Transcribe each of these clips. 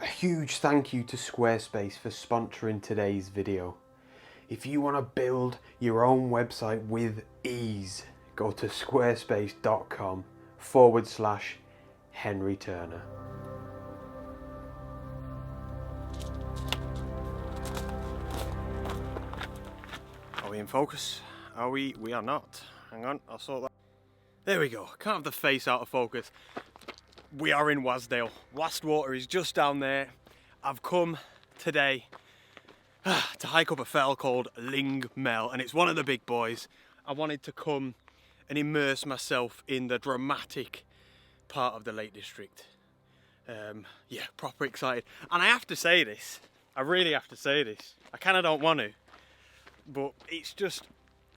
A huge thank you to Squarespace for sponsoring today's video. If you want to build your own website with ease, go to squarespace.com/Henry Turner. Are we in focus? Are we? We are not. Hang on, I'll sort that. There we go. Can't have the face out of focus. We are in Wasdale. Wastwater is just down there. I've come today to hike up a fell called Ling Mel, and it's one of the big boys. I wanted to come and immerse myself in the dramatic part of the Lake District. Yeah, proper excited. And I have to say this, I really have to say this. I kind of don't want to, but it's just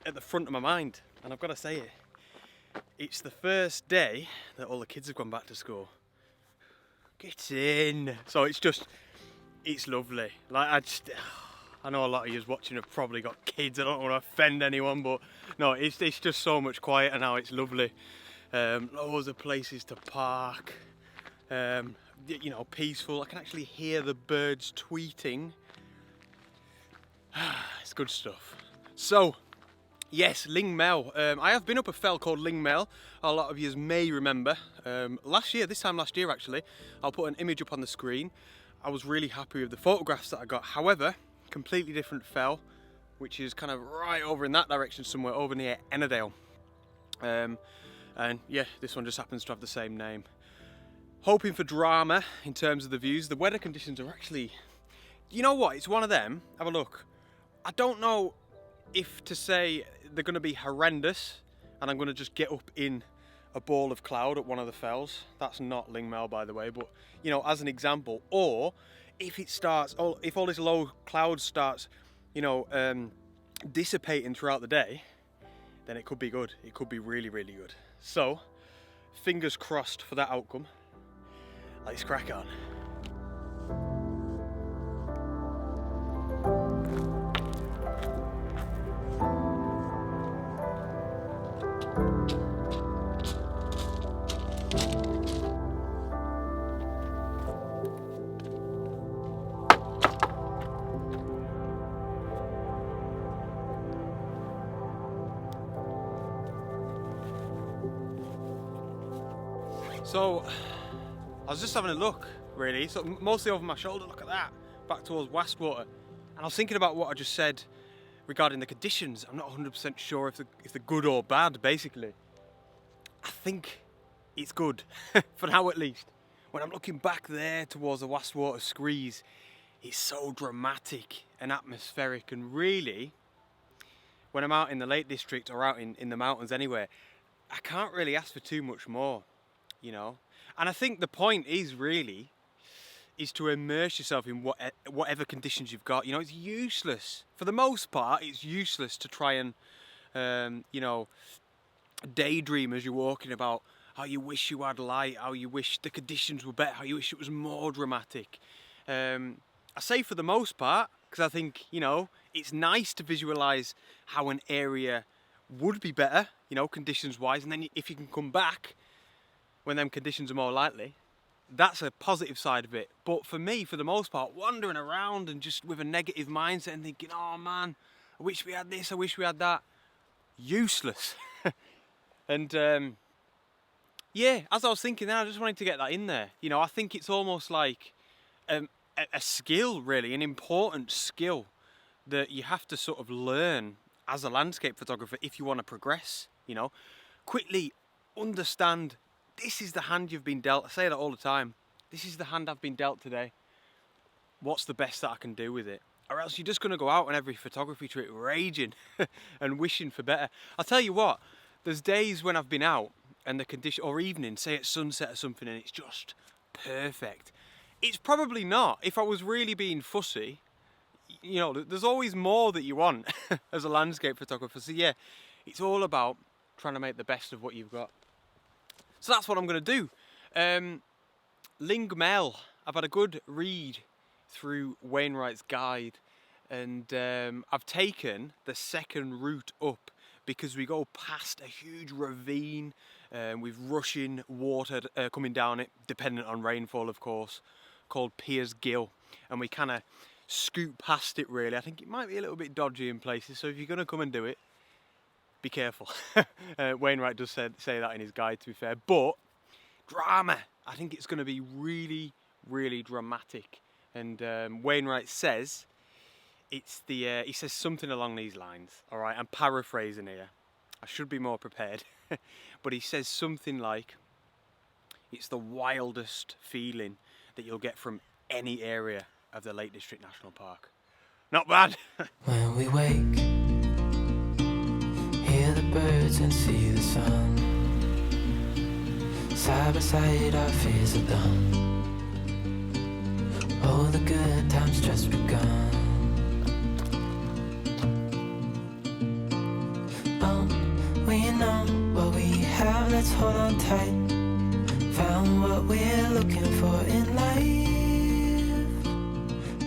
at the front of my mind, and I've got to say it. It's the first day that all the kids have gone back to school. Get in. So it's lovely. Like I know a lot of you watching have probably got kids. I don't want to offend anyone, but no, it's just so much quieter now. It's lovely. Loads of places to park. You know, peaceful. I can actually hear the birds tweeting. It's good stuff. So, yes, Ling Mel. I have been up a fell called Ling Mel. A lot of you may remember. This time last year actually, I'll put an image up on the screen. I was really happy with the photographs that I got. However, completely different fell, which is kind of right over in that direction somewhere, over near Ennerdale. And yeah, this one just happens to have the same name. Hoping for drama in terms of the views. The weather conditions are actually, you know what, it's one of them. Have a look. I don't know if to say they're going to be horrendous and I'm going to just get up in a ball of cloud at one of the fells. That's not Ling Mel, by the way, but you know, as an example. Or if it starts, if all this low cloud starts, you know, dissipating throughout the day, then it could be good. It could be really, really good. So, fingers crossed for that outcome. Let's crack on. So, I was just having a look, really, so mostly over my shoulder, look at that, back towards Wastwater. And I was thinking about what I just said regarding the conditions. I'm not 100% sure if they're good or bad, basically. I think it's good, for now at least. When I'm looking back there towards the Wastwater screes, it's so dramatic and atmospheric, and really, when I'm out in the Lake District or out in the mountains anywhere, I can't really ask for too much more. You know, and I think the point is to immerse yourself in whatever conditions you've got. You know, it's useless for the most part. It's useless to try and you know, daydream as you're walking about how you wish you had light, how you wish the conditions were better, how you wish it was more dramatic. I say for the most part because I think, you know, it's nice to visualize how an area would be better, you know, conditions wise, and then if you can come back when them conditions are more likely, that's a positive side of it. But for me, for the most part, wandering around and just with a negative mindset and thinking, oh man, I wish we had this, I wish we had that, useless. And yeah, as I was thinking then, I just wanted to get that in there. You know, I think it's almost like a skill, really, an important skill that you have to sort of learn as a landscape photographer if you want to progress, you know. Quickly understand, this is the hand you've been dealt. I say that all the time. This is the hand I've been dealt today. What's the best that I can do with it? Or else you're just going to go out on every photography trip raging and wishing for better. I'll tell you what, there's days when I've been out and the condition, or evening, say at sunset or something, and it's just perfect. It's probably not. If I was really being fussy, you know, there's always more that you want as a landscape photographer. So yeah, it's all about trying to make the best of what you've got. So that's what I'm going to do. Ling Mel. I've had a good read through Wainwright's guide, and I've taken the second route up because we go past a huge ravine with rushing water coming down it, dependent on rainfall of course. called Piers Gill, and we kind of scoot past it really. I think it might be a little bit dodgy in places, so if you're going to come and do it, be careful. Wainwright does say that in his guide, to be fair, but drama, I think it's going to be really, really dramatic. And Wainwright says it's the he says something along these lines. All right, I'm paraphrasing here. I should be more prepared, but he says something like, it's the wildest feeling that you'll get from any area of the Lake District National Park. Not bad. When we wake, hear the birds and see the sun. Side by side our fears are done. Oh, the good times just begun. We know what we have, let's hold on tight. Found what we're looking for in life.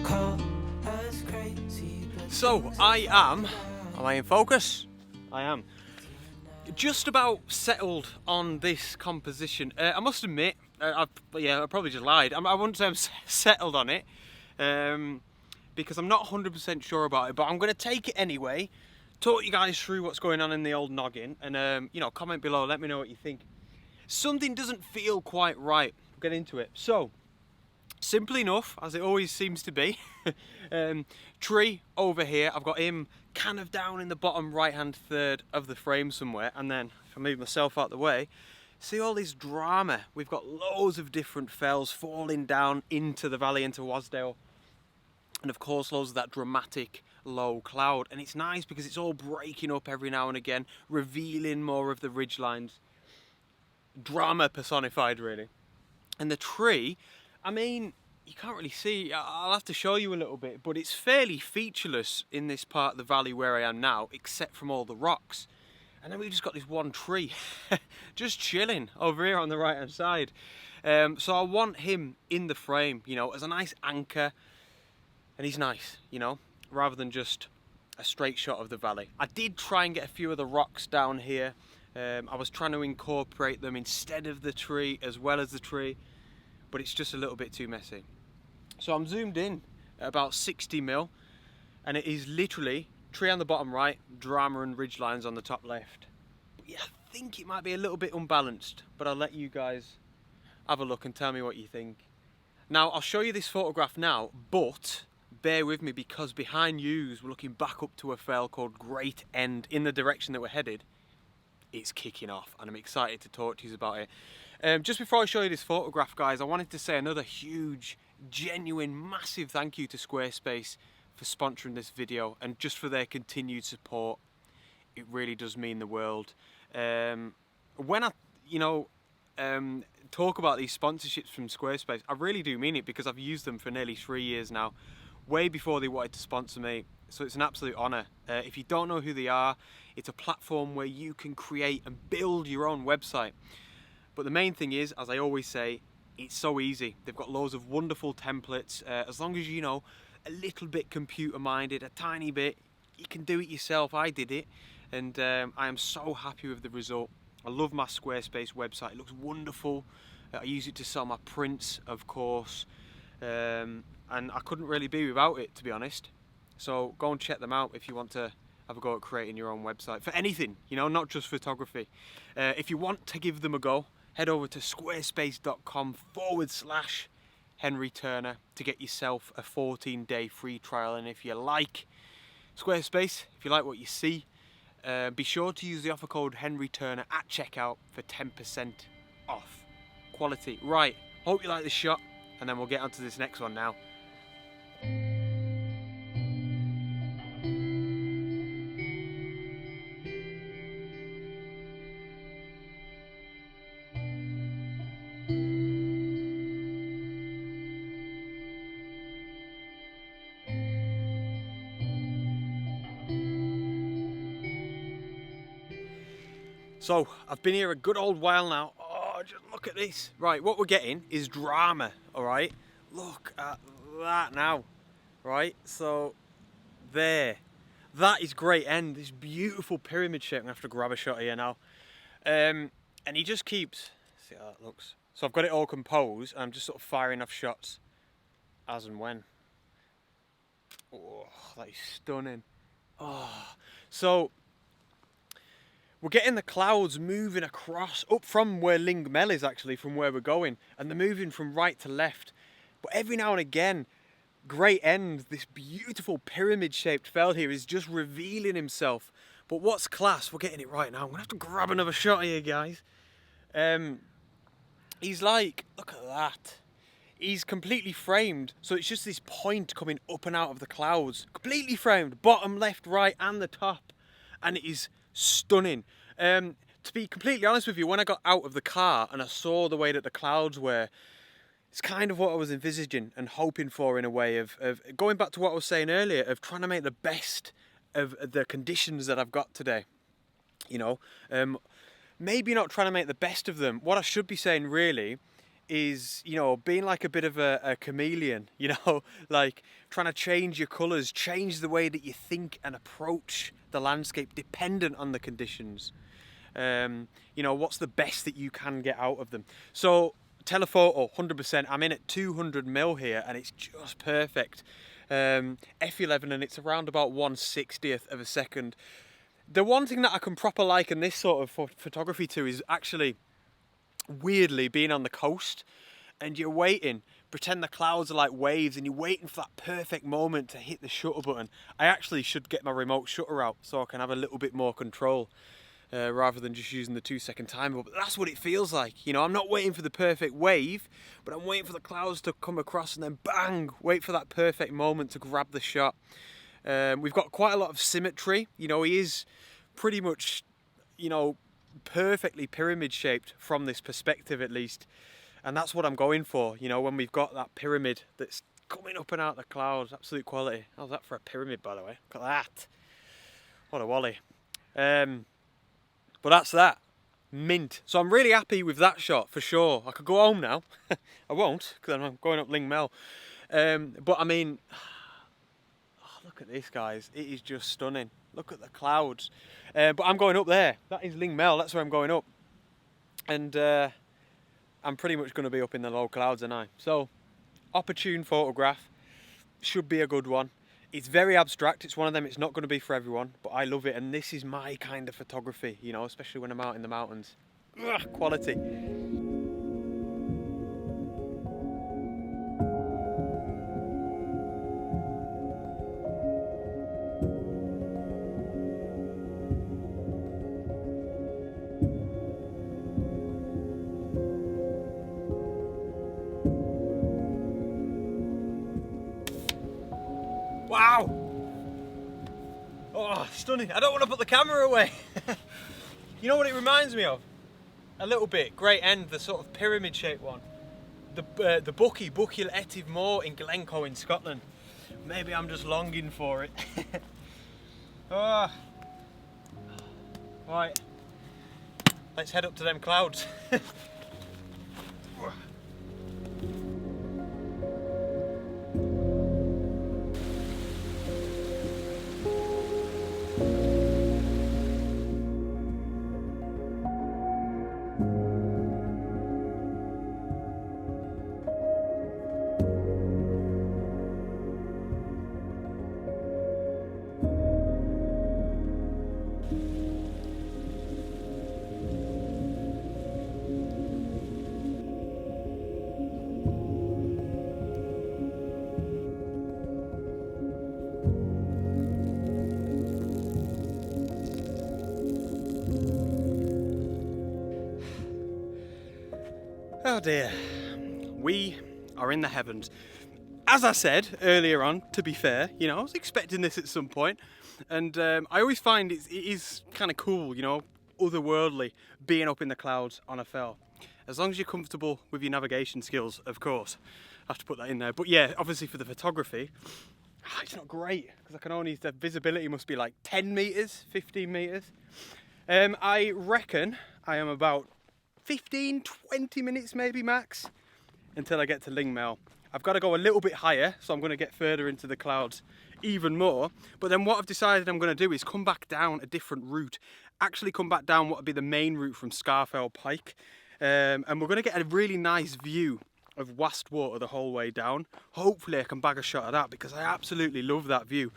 Call us crazy, but So am I in focus? I am. Just about settled on this composition. I must admit, I probably just lied. I wouldn't say I'm settled on it, because I'm not 100% sure about it, but I'm going to take it anyway, talk you guys through what's going on in the old noggin, and comment below, let me know what you think. Something doesn't feel quite right. We'll get into it. So, simple enough, as it always seems to be. Tree over here, I've got him kind of down in the bottom right hand third of the frame somewhere, and then if I move myself out the way, see all this drama. We've got loads of different fells falling down into the valley, into Wasdale, and of course loads of that dramatic low cloud, and it's nice because it's all breaking up every now and again, revealing more of the ridge lines. Drama personified, really. And the tree, I mean, you can't really see, I'll have to show you a little bit, but it's fairly featureless in this part of the valley where I am now, except from all the rocks. And then we've just got this one tree just chilling over here on the right hand side. So I want him in the frame, as a nice anchor, and he's nice, rather than just a straight shot of the valley. I did try and get a few of the rocks down here. I was trying to incorporate them instead of the tree as well as the tree, but it's just a little bit too messy. So I'm zoomed in at about 60mm, and it is literally tree on the bottom right, drama and ridge lines on the top left. But yeah, I think it might be a little bit unbalanced, but I'll let you guys have a look and tell me what you think. Now, I'll show you this photograph now, but bear with me because behind yous, we're looking back up to a fell called Great End in the direction that we're headed. It's kicking off, and I'm excited to talk to you about it. Just before I show you this photograph, guys, I wanted to say another huge, genuine, massive thank you to Squarespace for sponsoring this video and just for their continued support. It really does mean the world. When I, talk about these sponsorships from Squarespace, I really do mean it because I've used them for nearly 3 years now, way before they wanted to sponsor me. So it's an absolute honour. If you don't know who they are, it's a platform where you can create and build your own website. But the main thing is, as I always say, it's so easy. They've got loads of wonderful templates. As long as you know a little bit computer minded, a tiny bit, you can do it yourself. I did it, and I am so happy with the result. I love my Squarespace website. It looks wonderful. I use it to sell my prints, of course, and I couldn't really be without it, to be honest. So go and check them out if you want to have a go at creating your own website for anything, not just photography. If you want to give them a go, head over to squarespace.com/Henry Turner to get yourself a 14-day free trial. And if you like Squarespace, if you like what you see, be sure to use the offer code Henry Turner at checkout for 10% off. Quality. Right, hope you like this shot, and then we'll get on to this next one now. So, I've been here a good old while now. Oh, just look at this. Right, what we're getting is drama, alright? Look at that now, right? So, there. That is Great End, this beautiful pyramid shape. I'm going to have to grab a shot here now. And he just keeps, see how that looks. So I've got it all composed, and I'm just sort of firing off shots as and when. Oh, that is stunning. Oh, so we're getting the clouds moving across, up from where Ling Mel is actually, from where we're going, and they're moving from right to left. But every now and again, Great End, this beautiful pyramid-shaped fell here, is just revealing himself. But what's class? We're getting it right now. I'm gonna have to grab another shot here, guys. He's like, look at that. He's completely framed, so it's just this point coming up and out of the clouds. Completely framed, bottom, left, right, and the top. And it is stunning. To be completely honest with you, when I got out of the car and I saw the way that the clouds were, it's kind of what I was envisaging and hoping for, in a way of going back to what I was saying earlier, of trying to make the best of the conditions that I've got today. You know, maybe not trying to make the best of them. What I should be saying really is, you know, being like a bit of a chameleon, you know, like trying to change your colours, change the way that you think and approach the landscape dependent on the conditions. You know, what's the best that you can get out of them. So telephoto, 100%. I'm in at 200mm here and it's just perfect. F11 and it's around about 1/60th of a second. The one thing that I can proper liken this sort of photography to is actually, weirdly, being on the coast and you're waiting, pretend the clouds are like waves and you're waiting for that perfect moment to hit the shutter button. I actually should get my remote shutter out so I can have a little bit more control rather than just using the 2-second timer. But that's what it feels like. You know, I'm not waiting for the perfect wave, but I'm waiting for the clouds to come across and then bang, wait for that perfect moment to grab the shot. We've got quite a lot of symmetry. You know, he is pretty much, you know, perfectly pyramid shaped from this perspective at least, and that's what I'm going for. You know, when we've got that pyramid that's coming up and out of the clouds, absolute quality. How's that for a pyramid, by the way? Look at that, what a wally. But that's that, mint. So I'm really happy with that shot for sure. I could go home now. I won't, because I'm going up Ling Mel, but I mean, oh, look at this, guys, it is just stunning. Look at the clouds. But I'm going up there. That is Ling Mel, that's where I'm going up. And I'm pretty much going to be up in the low clouds, aren't I? So, opportune photograph. Should be a good one. It's very abstract. It's one of them, it's not going to be for everyone. But I love it. And this is my kind of photography, you know, especially when I'm out in the mountains. Ugh, quality. Wow! Oh, stunning. I don't want to put the camera away. You know what it reminds me of? A little bit. Great End, the sort of pyramid-shaped one. The Buckie Etiv Moor in Glencoe in Scotland. Maybe I'm just longing for it. Oh. Right. Let's head up to them clouds. Oh dear, we are in the heavens. As I said earlier on, to be fair, you know, I was expecting this at some point, and I always find it is kind of cool, you know, otherworldly, being up in the clouds on a fell. As long as you're comfortable with your navigation skills, of course. I have to put that in there. But yeah, obviously for the photography, it's not great, because I can only, the visibility must be like 10 metres, 15 metres. I reckon I am about 15, 20 minutes maybe max until I get to Ling Mel. I've got to go a little bit higher, so I'm going to get further into the clouds even more. But then what I've decided I'm going to do is come back down a different route. Actually come back down what would be the main route from Scarfell Pike. And we're going to get a really nice view of Wastwater the whole way down. Hopefully I can bag a shot of that because I absolutely love that view.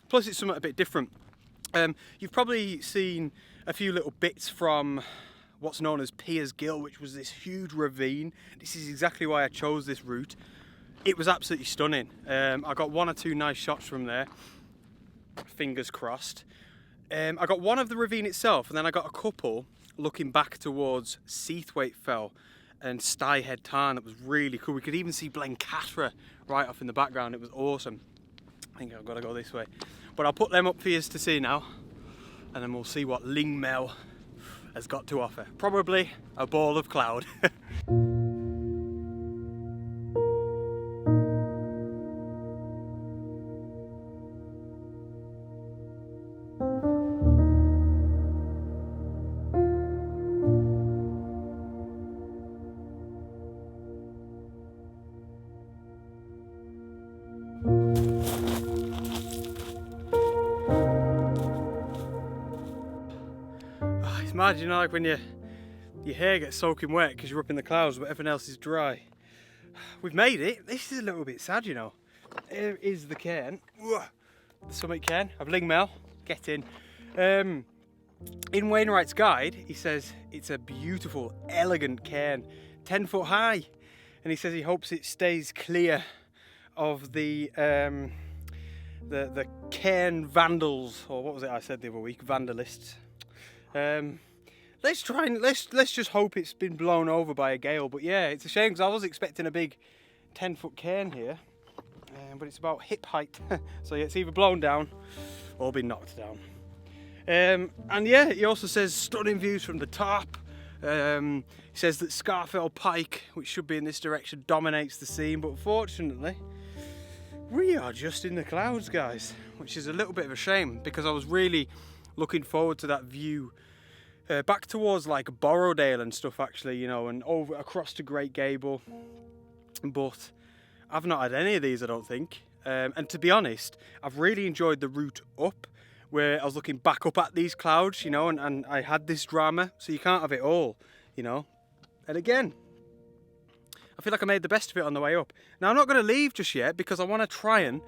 Plus it's something a bit different. You've probably seen a few little bits from what's known as Piers Gill, which was this huge ravine. This is exactly why I chose this route. It was absolutely stunning. I got 1 or 2 nice shots from there, fingers crossed. I got one of the ravine itself, and then I got a couple looking back towards Seathwaite Fell and Styhead Tarn. That was really cool. We could even see Blencathra right off in the background. It was awesome. I think I've got to go this way. But I'll put them up for you to see now, and then we'll see what Lingmel has got to offer. Probably a ball of cloud. It's mad, you know, like when your hair gets soaking wet because you're up in the clouds but everything else is dry. We've made it. This is a little bit sad, you know. Here is the cairn. The summit cairn of Lingmel. Get in. In Wainwright's guide, he says it's a beautiful, elegant cairn, 10 foot high. And he says he hopes it stays clear of the cairn vandals, or what was it I said the other week, vandalists. Let's just hope it's been blown over by a gale. But yeah, it's a shame because I was expecting a big 10-foot cairn here, but it's about hip height. So yeah, it's either blown down or been knocked down. And yeah, he also says stunning views from the top. He says that Scarfell Pike, which should be in this direction, dominates the scene, but unfortunately we are just in the clouds, guys, which is a little bit of a shame because I was really looking forward to that view back towards like Borrowdale and stuff, actually, you know, and over across to Great Gable, but I've not had any of these, I don't think. And to be honest, I've really enjoyed the route up where I was looking back up at these clouds, you know, and I had this drama, so you can't have it all, you know. And again, I feel like I made the best of it on the way up. Now I'm not going to leave just yet because I want to try and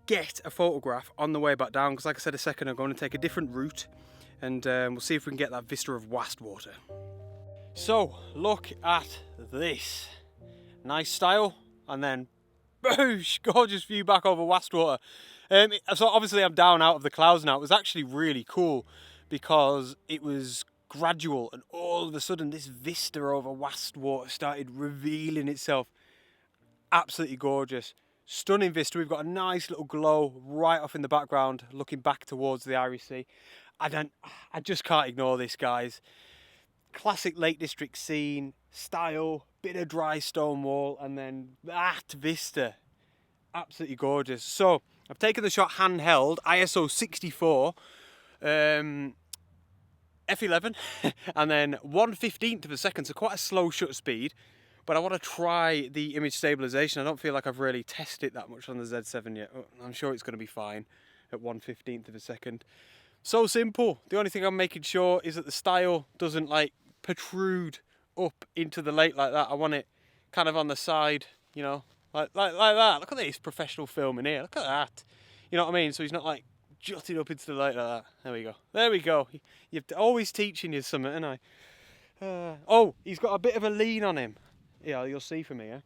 get a photograph on the way back down, because like I said a second ago, I'm going to take a different route, and we'll see if we can get that vista of Wastwater. So look at this, nice style, and then boosh, gorgeous view back over Wastwater. So obviously I'm down out of the clouds now. It was actually really cool because it was gradual, and all of a sudden this vista over Wastwater started revealing itself. Absolutely gorgeous, stunning vista. We've got a nice little glow right off in the background looking back towards the Irish Sea. I just can't ignore this, guys. Classic Lake District scene, style, bit of dry stone wall, and then that vista. Absolutely gorgeous. So I've taken the shot handheld, ISO 64, f11, and then 1/15 of a second, so quite a slow shutter speed. But I want to try the image stabilization. I don't feel like I've really tested it that much on the Z7 yet. I'm sure it's going to be fine at 1/15 of a second. So simple. The only thing I'm making sure is that the style doesn't like protrude up into the lake like that. I want it kind of on the side, you know, like that. Look at this professional filming here. Look at that. You know what I mean? So he's not like jutting up into the lake like that. There we go. There we go. You're always teaching you something, ain't I? Oh, he's got a bit of a lean on him. Yeah, you'll see from here.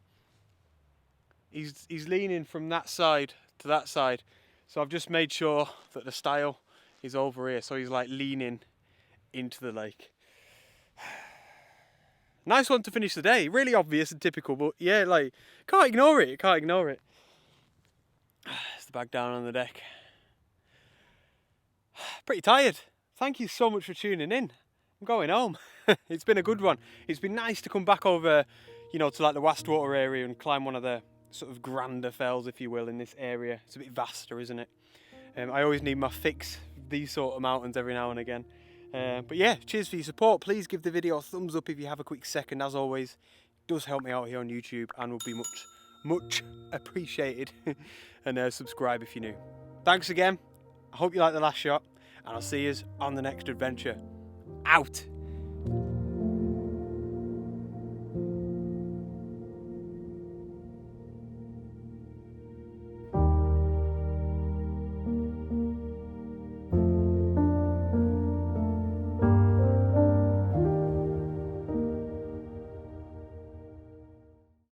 He's leaning from that side to that side. So I've just made sure that the style is over here. So he's like leaning into the lake. Nice one to finish the day. Really obvious and typical, but yeah, like, can't ignore it. Can't ignore it. It's the bag down on the deck. Pretty tired. Thank you so much for tuning in. I'm going home. It's been a good one. It's been nice to come back over, you know, to like the Wastwater area and climb one of the sort of grander fells, if you will, in this area. It's a bit vaster, isn't it? I always need my fix of these sort of mountains every now and again. But yeah, cheers for your support. Please give the video a thumbs up if you have a quick second. As always, it does help me out here on YouTube and will be much appreciated. And subscribe if you're new. Thanks again. I hope you liked the last shot, and I'll see you on the next adventure. Out.